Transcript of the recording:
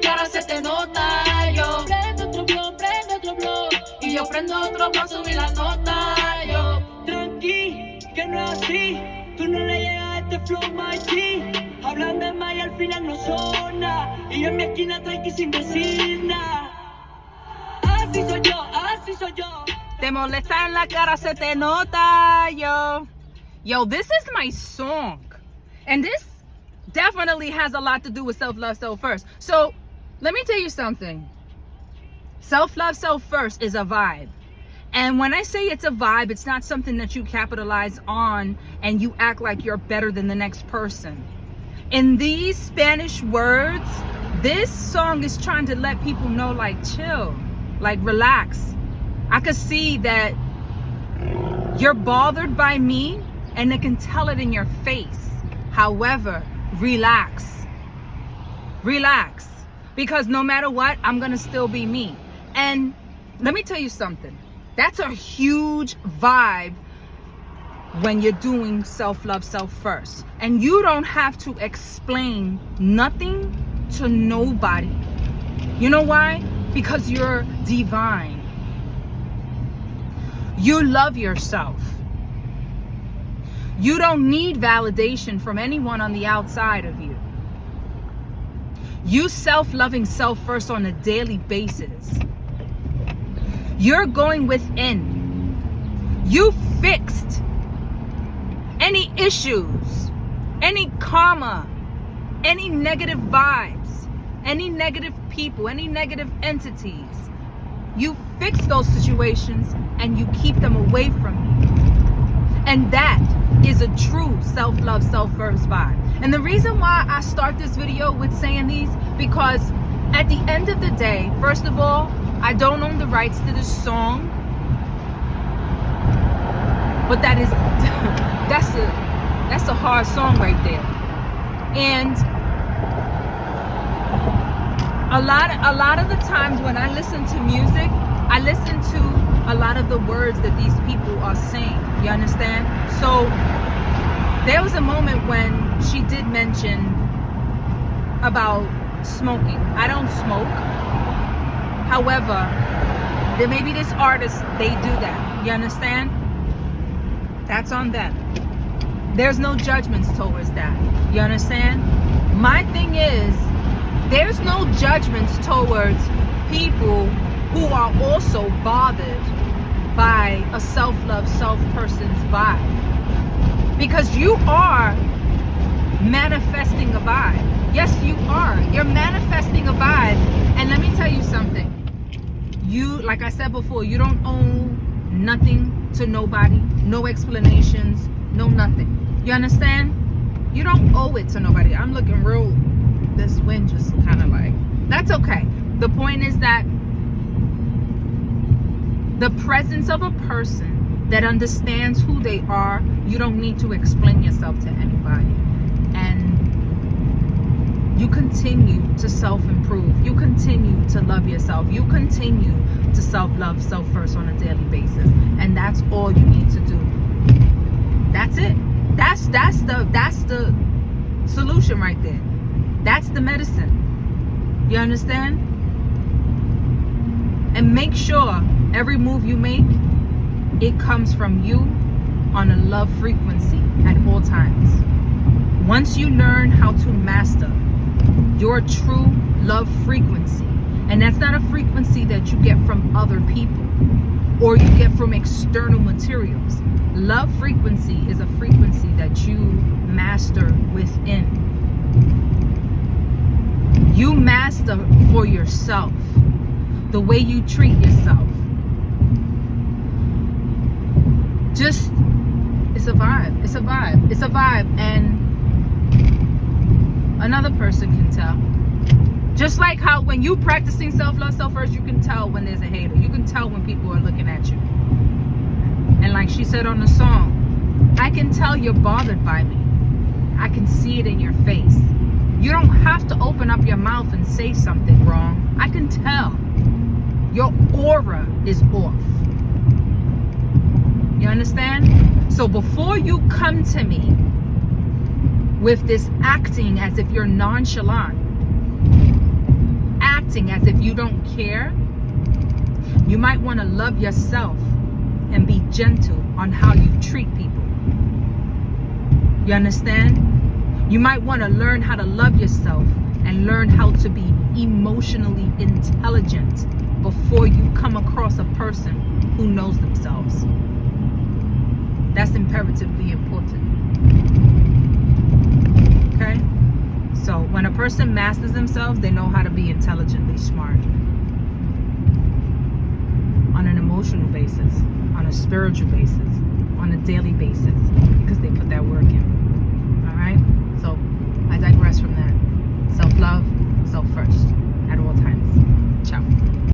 la cara se te nota. Yo prendo otro blog. Y yo prendo otro para subir la nota. Yo Tranqui, que no es así. Tú no le llegas a este flow, my G. Hablan de más y al final no son nada. Y yo en mi esquina tranqui sin decir nada. Así soy yo, así soy yo. Te molesta en la cara, se te nota, yo. Yo, this is my song. And this definitely has a lot to do with self-love, self-first. So, let me tell you something. Self-love, self-first is a vibe. And when I say it's a vibe, it's not something that you capitalize on and you act like you're better than the next person. In these Spanish words, this song is trying to let people know, like, chill, like, relax. I could see that you're bothered by me and I can tell it in your face. However, relax. Relax. Because no matter what, I'm gonna still be me. And let me tell you something. That's a huge vibe when you're doing self-love, self-first. And you don't have to explain nothing to nobody. You know why? Because you're divine. You love yourself. You don't need validation from anyone on the outside of you. You self-loving self-first on a daily basis. You're going within. You fixed any issues, any karma, any negative vibes, any negative people, any negative entities. You fix those situations and you keep them away from you. And that is a true self-love, self-first vibe. And the reason why I start this video with saying these, because at the end of the day, first of all, I don't own the rights to this song, but that's a hard song right there. And a lot of the times when I listen to music, I listen to a lot of the words that these people are saying. You understand? So there was a moment when she did mention about smoking. I don't smoke. However, there may be this artist, they do that. You understand? That's on them. There's no judgments towards that. You understand? My thing is, there's no judgments towards people who are also bothered by a self-love, self-person's vibe. Because you are manifesting a vibe. Yes, you are. You're manifesting a vibe. And let me tell you something. You, like I said before, you don't owe nothing to nobody. No explanations, no nothing. You understand? You don't owe it to nobody. I'm looking real, this wind just kind of like, that's okay. The point is that the presence of a person that understands who they are, you don't need to explain yourself to anybody. And you continue to self-improve. You continue to love yourself. You continue to self-love, self-first on a daily basis. And that's all you need to do. That's it. That's the solution right there. That's the medicine. You understand? And make sure every move you make, it comes from you on a love frequency at all times. Once you learn how to master your true love frequency, and that's not a frequency that you get from other people or you get from external materials. Love frequency is a frequency that you master within. You master for yourself the way you treat yourself. Just, it's a vibe. It's a vibe. It's a vibe. And another person can tell. Just like how when you practicing self-love, self-first, you can tell when there's a hater. You can tell when people are looking at you. And like she said on the song, I can tell you're bothered by me. I can see it in your face. You don't have to open up your mouth and say something wrong. I can tell. Your aura is off. You understand? So before you come to me with this acting as if you're nonchalant, acting as if you don't care, you might want to love yourself and be gentle on how you treat people. You understand? You might want to learn how to love yourself and learn how to be emotionally intelligent before you come across a person who knows themselves. That's imperatively important. Okay? So when a person masters themselves, they know how to be intelligently smart. On an emotional basis, on a spiritual basis, on a daily basis, because they put that work in. Alright? So I digress from that. Self-love, self first, at all times. Ciao.